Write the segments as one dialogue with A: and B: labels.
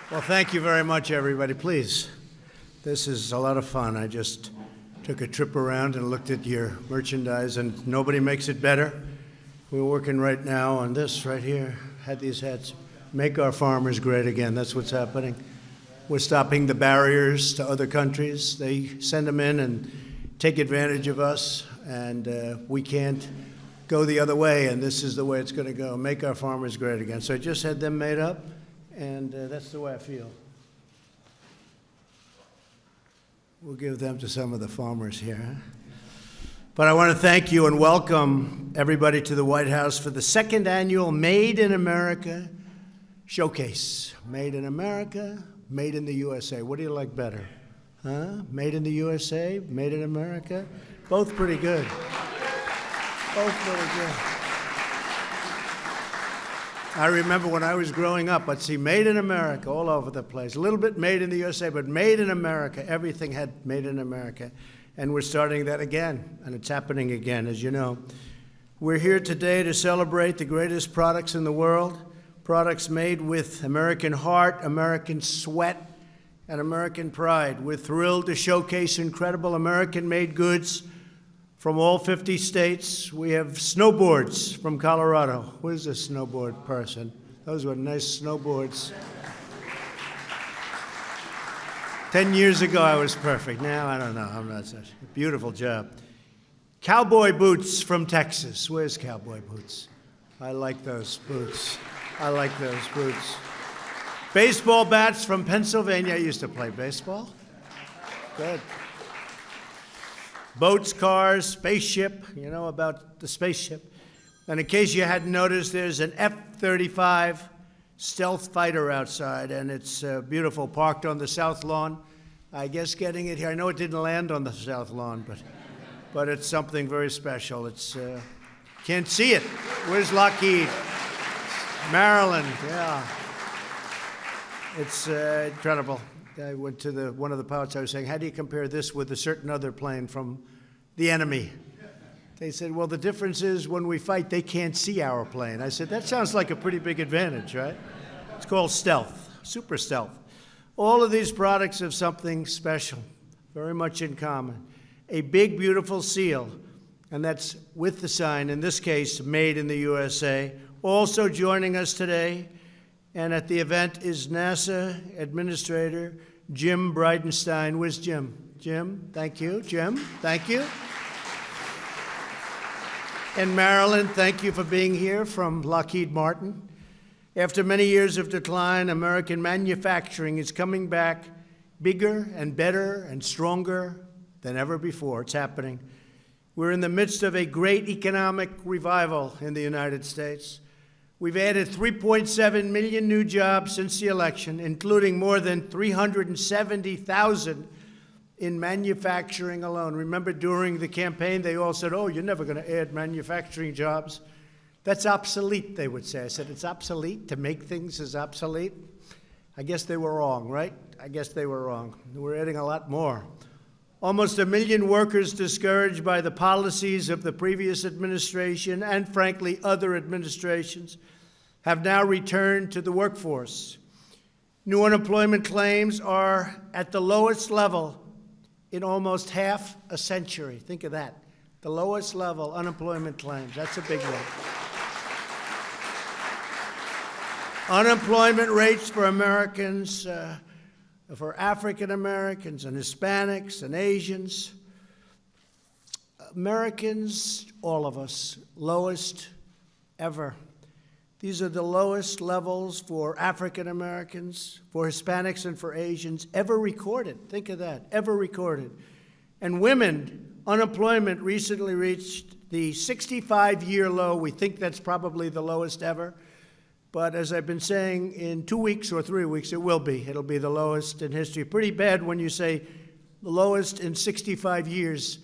A: Well, thank you very much, everybody. Please, this is a lot of fun. I just took a trip around and looked at your merchandise, and nobody makes it better. We're working right now on this right here. Had these hats. Make our farmers great again. That's what's happening. We're stopping the barriers to other countries. They send them in and take advantage of us, and we can't go the other way, and this is the way it's going to go. Make our farmers great again. So I just had them made up, and that's the way I feel. We'll give them to some of the farmers here. Huh? But I want to thank you and welcome everybody to the White House for the second annual Made in America Showcase. Made in America, Made in the USA. What do you like better? Huh? Made in the USA, Made in America? Both pretty good. Both pretty good. I remember when I was growing up, I'd see Made in America all over the place. A little bit Made in the USA, but Made in America. Everything had Made in America. And we're starting that again, and it's happening again, as you know. We're here today to celebrate the greatest products in the world, products made with American heart, American sweat, and American pride. We're thrilled to showcase incredible American-made goods from all 50 states. We have snowboards from Colorado. Where's the snowboard person? Those were nice snowboards. 10 years ago, I was perfect. Now, I don't know. I'm not such a beautiful job. Cowboy boots from Texas. Where's cowboy boots? I like those boots. I like those boots. Baseball bats from Pennsylvania. I used to play baseball. Good. Boats, cars, spaceship, you know about the spaceship. And in case you hadn't noticed, there's an F-35 stealth fighter outside, and it's beautiful, parked on the south lawn. I guess getting it here, I know it didn't land on the south lawn, but it's something very special. It's, can't see it. Where's Lockheed? Maryland, yeah. It's incredible. I went to one of the pilots, I was saying, how do you compare this with a certain other plane from the enemy? They said, well, the difference is when we fight, they can't see our plane. I said, that sounds like a pretty big advantage, right? It's called stealth, super stealth. All of these products have something special, very much in common. A big, beautiful seal, and that's with the sign, in this case, Made in the USA. Also joining us today, and at the event is NASA Administrator Jim Bridenstine. Where's Jim? Jim, thank you. Jim, thank you. And Marilyn, thank you for being here from Lockheed Martin. After many years of decline, American manufacturing is coming back bigger and better and stronger than ever before. It's happening. We're in the midst of a great economic revival in the United States. We've added 3.7 million new jobs since the election, including more than 370,000 in manufacturing alone. Remember during the campaign, they all said, oh, you're never going to add manufacturing jobs. That's obsolete, they would say. I said, it's obsolete? To make things is obsolete? I guess they were wrong, right? I guess they were wrong. We're adding a lot more. Almost 1 million workers discouraged by the policies of the previous administration and, frankly, other administrations have now returned to the workforce. New unemployment claims are at the lowest level in almost half a century. Think of that. The lowest level unemployment claims. That's a big one. Unemployment rates for Americans, for African Americans and Hispanics and Asians, Americans, all of us, lowest ever. These are the lowest levels for African Americans, for Hispanics, and for Asians ever recorded. Think of that, ever recorded. And women, unemployment recently reached the 65-year low. We think that's probably the lowest ever. But as I've been saying, in 2 weeks or 3 weeks, it will be. It'll be the lowest in history. Pretty bad when you say the lowest in 65 years.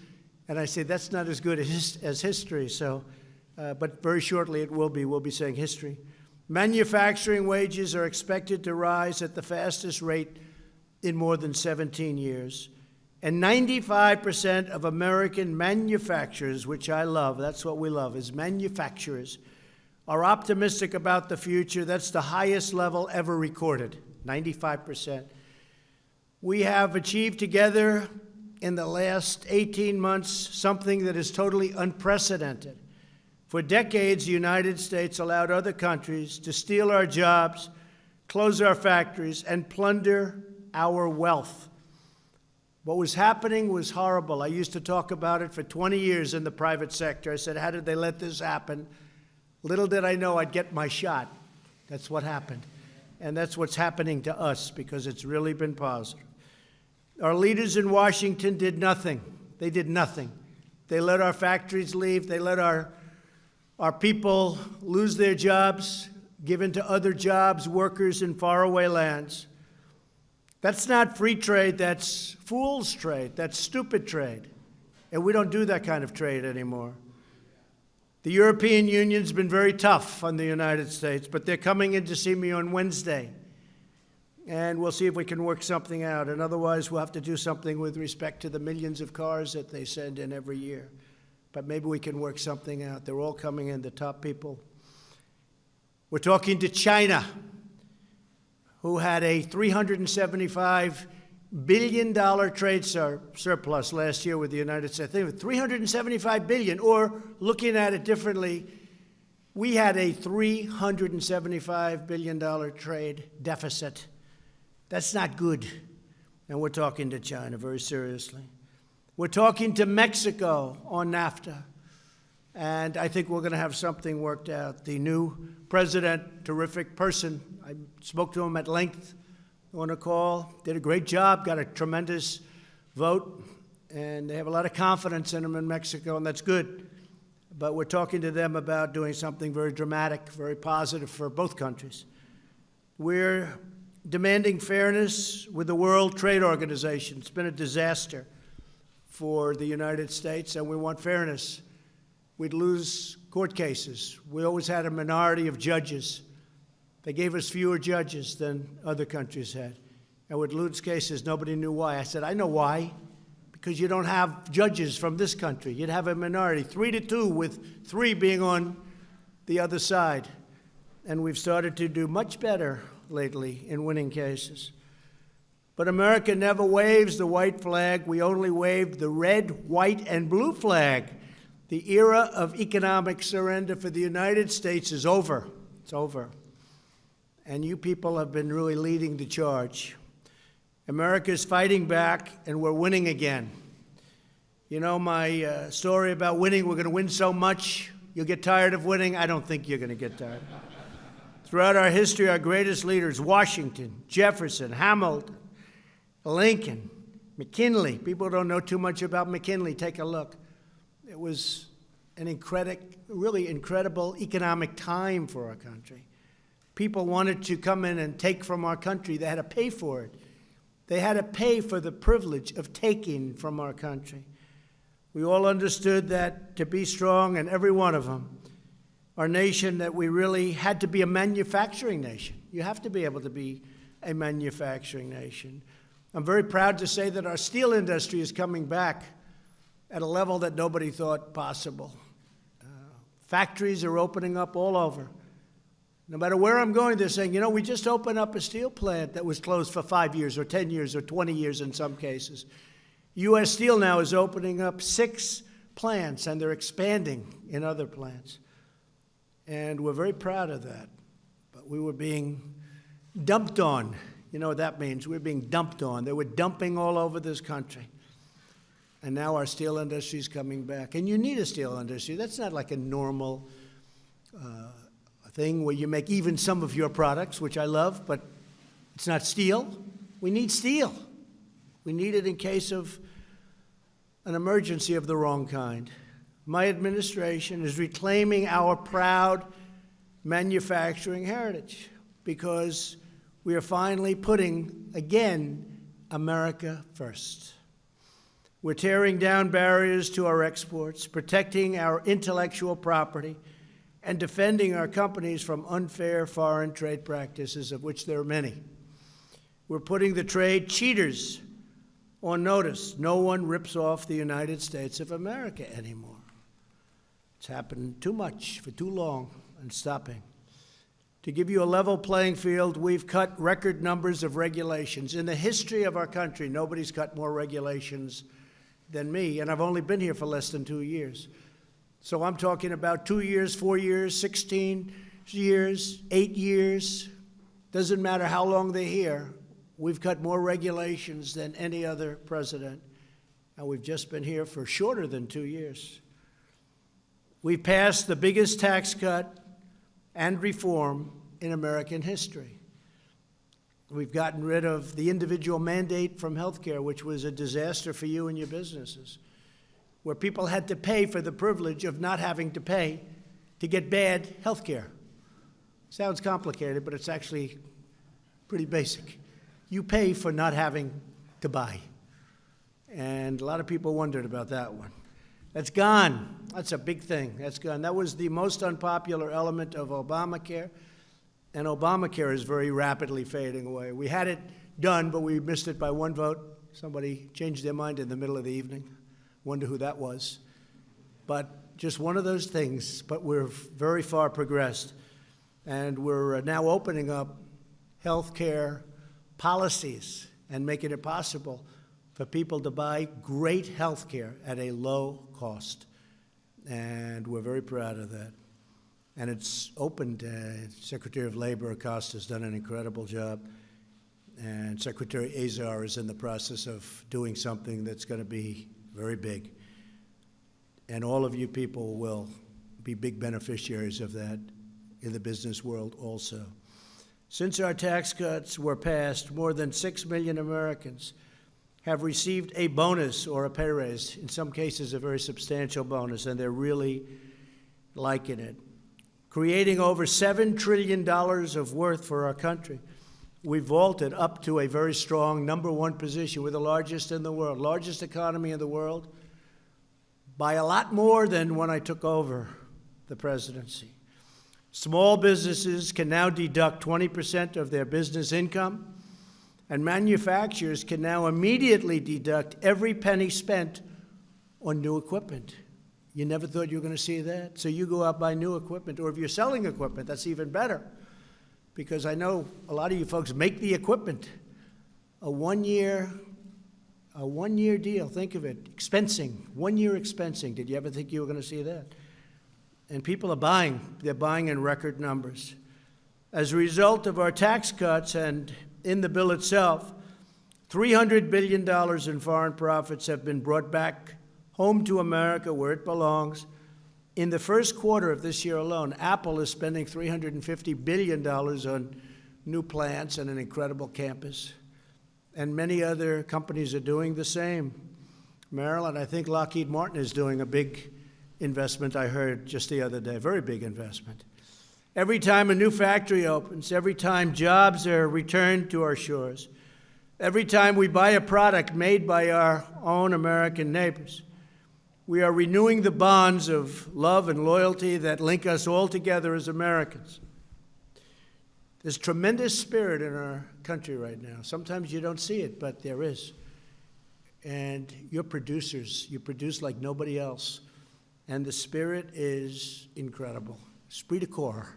A: And I say that's not as good as history. So, but very shortly it will be. We'll be saying history. Manufacturing wages are expected to rise at the fastest rate in more than 17 years. And 95% of American manufacturers, which I love, that's what we love, is manufacturers, are optimistic about the future. That's the highest level ever recorded. 95%. We have achieved together in the last 18 months something that is totally unprecedented. For decades, the United States allowed other countries to steal our jobs, close our factories, and plunder our wealth. What was happening was horrible. I used to talk about it for 20 years in the private sector. I said, how did they let this happen? Little did I know I'd get my shot. That's what happened. And that's what's happening to us, because it's really been positive. Our leaders in Washington did nothing. They did nothing. They let our factories leave. They let our people lose their jobs, given to other jobs, workers in faraway lands. That's not free trade, that's fool's trade, that's stupid trade. And we don't do that kind of trade anymore. The European Union's been very tough on the United States, but they're coming in to see me on Wednesday. And we'll see if we can work something out. And otherwise, we'll have to do something with respect to the millions of cars that they send in every year. But maybe we can work something out. They're all coming in, the top people. We're talking to China, who had a $375 billion trade surplus last year with the United States. Think of it, $375 billion, or looking at it differently, we had a $375 billion trade deficit. That's not good. And we're talking to China very seriously. We're talking to Mexico on NAFTA. And I think we're going to have something worked out. The new president, terrific person. I spoke to him at length on a call. Did a great job, got a tremendous vote. And they have a lot of confidence in him in Mexico, and that's good. But we're talking to them about doing something very dramatic, very positive for both countries. We're demanding fairness with the World Trade Organization. It's been a disaster for the United States, and we want fairness. We'd lose court cases. We always had a minority of judges. They gave us fewer judges than other countries had. And we'd lose cases. Nobody knew why. I said, I know why. Because you don't have judges from this country. You'd have a minority, 3-2, with 3 being on the other side. And we've started to do much better lately in winning cases. But America never waves the white flag. We only wave the red, white, and blue flag. The era of economic surrender for the United States is over. It's over. And you people have been really leading the charge. America is fighting back, and we're winning again. You know my story about winning. We're going to win so much, you'll get tired of winning. I don't think you're going to get tired. Throughout our history, our greatest leaders, Washington, Jefferson, Hamilton, Lincoln, McKinley. People don't know too much about McKinley. Take a look. It was an really incredible economic time for our country. People wanted to come in and take from our country. They had to pay for it. They had to pay for the privilege of taking from our country. We all understood that to be strong, and every one of them, our nation, that we really had to be a manufacturing nation. You have to be able to be a manufacturing nation. I'm very proud to say that our steel industry is coming back at a level that nobody thought possible. Factories are opening up all over. No matter where I'm going, they're saying, you know, we just opened up a steel plant that was closed for 5 years or 10 years or 20 years in some cases. U.S. Steel now is opening up 6 plants, and they're expanding in other plants. And we're very proud of that. But we were being dumped on. You know what that means? We're being dumped on. They were dumping all over this country. And now our steel industry is coming back. And you need a steel industry. That's not like a normal thing where you make even some of your products, which I love, but it's not steel. We need steel. We need it in case of an emergency of the wrong kind. My administration is reclaiming our proud manufacturing heritage because we are finally putting, again, America first. We're tearing down barriers to our exports, protecting our intellectual property, and defending our companies from unfair foreign trade practices, of which there are many. We're putting the trade cheaters on notice. No one rips off the United States of America anymore. It's happened too much for too long, and stopping. To give you a level playing field, we've cut record numbers of regulations. In the history of our country, nobody's cut more regulations than me, and I've only been here for less than 2 years. So I'm talking about 2 years, 4 years, 16 years, 8 years. Doesn't matter how long they're here. We've cut more regulations than any other president, and we've just been here for shorter than 2 years. We've passed the biggest tax cut and reform in American history. We've gotten rid of the individual mandate from healthcare, which was a disaster for you and your businesses, where people had to pay for the privilege of not having to pay to get bad healthcare. Sounds complicated, but it's actually pretty basic. You pay for not having to buy. And a lot of people wondered about that one. That's gone. That's a big thing. That's gone. That was the most unpopular element of Obamacare, and Obamacare is very rapidly fading away. We had it done, but we missed it by 1 vote. Somebody changed their mind in the middle of the evening. Wonder who that was. But just one of those things, but we're very far progressed, and we're now opening up health care policies and making it possible for people to buy great health care at a low cost. And we're very proud of that. And it's opened. Secretary of Labor Acosta has done an incredible job. And Secretary Azar is in the process of doing something that's going to be very big. And all of you people will be big beneficiaries of that in the business world also. Since our tax cuts were passed, more than 6 million Americans have received a bonus or a pay raise, in some cases a very substantial bonus, and they're really liking it. Creating over $7 trillion of worth for our country. We vaulted up to a very strong #1 position. We're the largest in the world, largest economy in the world, by a lot more than when I took over the presidency. Small businesses can now deduct 20% of their business income, and manufacturers can now immediately deduct every penny spent on new equipment. You never thought you were going to see that? So you go out, buy new equipment, or if you're selling equipment, that's even better, because I know a lot of you folks make the equipment. A one-year deal, think of it, expensing, 1 year expensing. Did you ever think you were going to see that? And people are buying. They're buying in record numbers. As a result of our tax cuts and in the bill itself, $300 billion in foreign profits have been brought back home to America where it belongs. In the first quarter of this year alone, Apple is spending $350 billion on new plants and an incredible campus. And many other companies are doing the same. Maryland, I think Lockheed Martin is doing a big investment, I heard just the other day, very big investment. Every time a new factory opens, every time jobs are returned to our shores, every time we buy a product made by our own American neighbors, we are renewing the bonds of love and loyalty that link us all together as Americans. There's tremendous spirit in our country right now. Sometimes you don't see it, but there is. And you're producers. You produce like nobody else. And the spirit is incredible. Esprit de corps.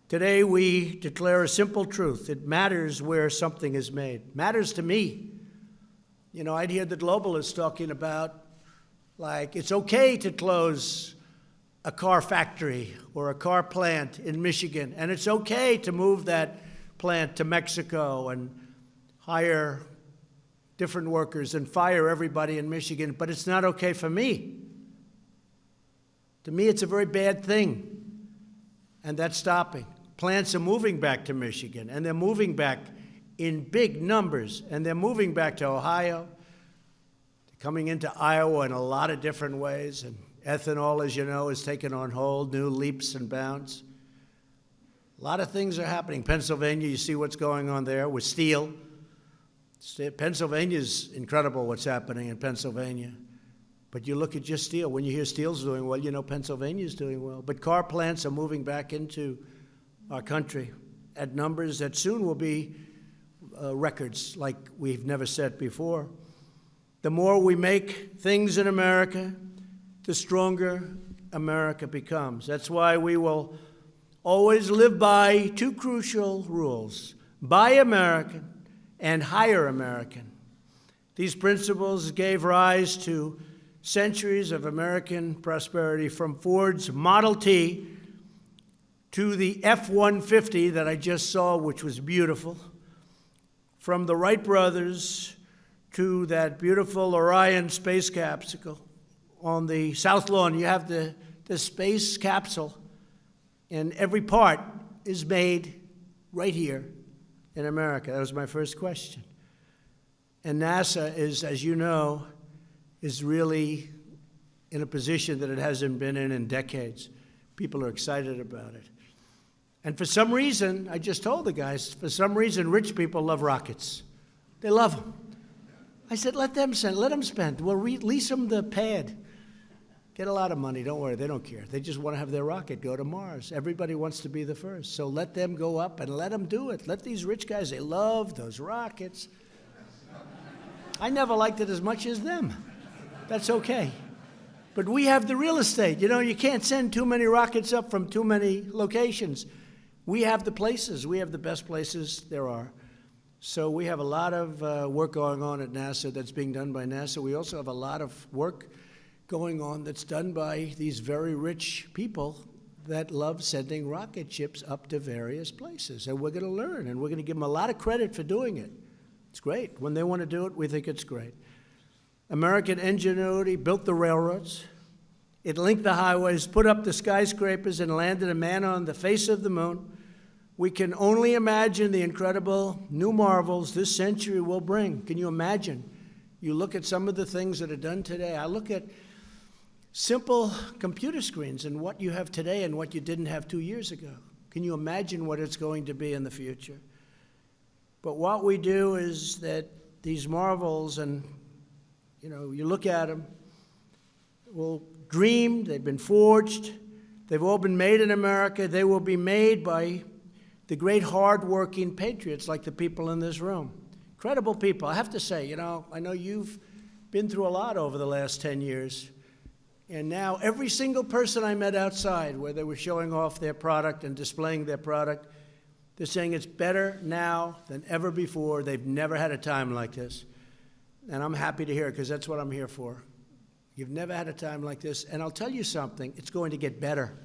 A: Today we declare a simple truth. It matters where something is made. Matters to me. You know, I'd hear the globalists talking about, like, it's okay to close a car factory or a car plant in Michigan, and it's okay to move that plant to Mexico and hire different workers and fire everybody in Michigan, but it's not okay for me. To me, it's a very bad thing, and that's stopping. Plants are moving back to Michigan, and they're moving back in big numbers, and they're moving back to Ohio, coming into Iowa in a lot of different ways, and ethanol, as you know, is taking on whole new leaps and bounds. A lot of things are happening. Pennsylvania, you see what's going on there with steel. Pennsylvania's incredible what's happening in Pennsylvania. But you look at just steel. When you hear steel's doing well, you know Pennsylvania's doing well. But car plants are moving back into our country at numbers that soon will be records like we've never set before. The more we make things in America, the stronger America becomes. That's why we will always live by two crucial rules: buy American and hire American. These principles gave rise to centuries of American prosperity, from Ford's Model T to the F-150 that I just saw, which was beautiful, from the Wright brothers to that beautiful Orion space capsule. On the South Lawn, you have the space capsule, and every part is made right here in America. That was my first question. And NASA is, as you know, is really in a position that it hasn't been in decades. People are excited about it. And for some reason, I just told the guys, for some reason, rich people love rockets. They love them. I said, let them spend. We'll lease them the pad. Get a lot of money, don't worry, they don't care. They just want to have their rocket go to Mars. Everybody wants to be the first. So let them go up and let them do it. Let these rich guys, they love those rockets. I never liked it as much as them. That's okay. But we have the real estate. You know, you can't send too many rockets up from too many locations. We have the places. We have the best places there are. So we have a lot of work going on at NASA that's being done by NASA. We also have a lot of work going on that's done by these very rich people that love sending rocket ships up to various places. And we're going to learn, and we're going to give them a lot of credit for doing it. It's great. When they want to do it, we think it's great. American ingenuity built the railroads. It linked the highways, put up the skyscrapers, and landed a man on the face of the moon. We can only imagine the incredible new marvels this century will bring. Can you imagine? You look at some of the things that are done today. I look at simple computer screens and what you have today and what you didn't have 2 years ago. Can you imagine what it's going to be in the future? But what we do is that these marvels, and you look at them, well, dreamed, they've been forged, they've all been made in America. They will be made by the great hard-working patriots like the people in this room. Incredible people. I have to say, I know you've been through a lot over the last 10 years. And now every single person I met outside where they were showing off their product and displaying their product, they're saying it's better now than ever before. They've never had a time like this. And I'm happy to hear it, because that's what I'm here for. You've never had a time like this. And I'll tell you something, it's going to get better.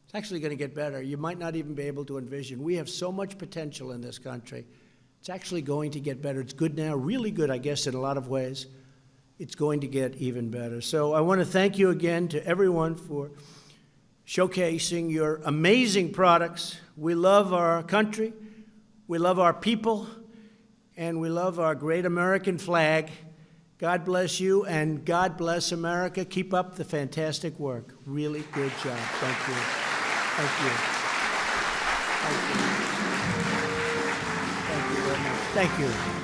A: It's actually going to get better. You might not even be able to envision. We have so much potential in this country. It's actually going to get better. It's good now, really good, I guess, in a lot of ways. It's going to get even better. So I want to thank you again to everyone for showcasing your amazing products. We love our country, we love our people, and we love our great American flag. God bless you, and God bless America. Keep up the fantastic work. Really good job. Thank you. Thank you. Thank you. Thank you very much. Thank you.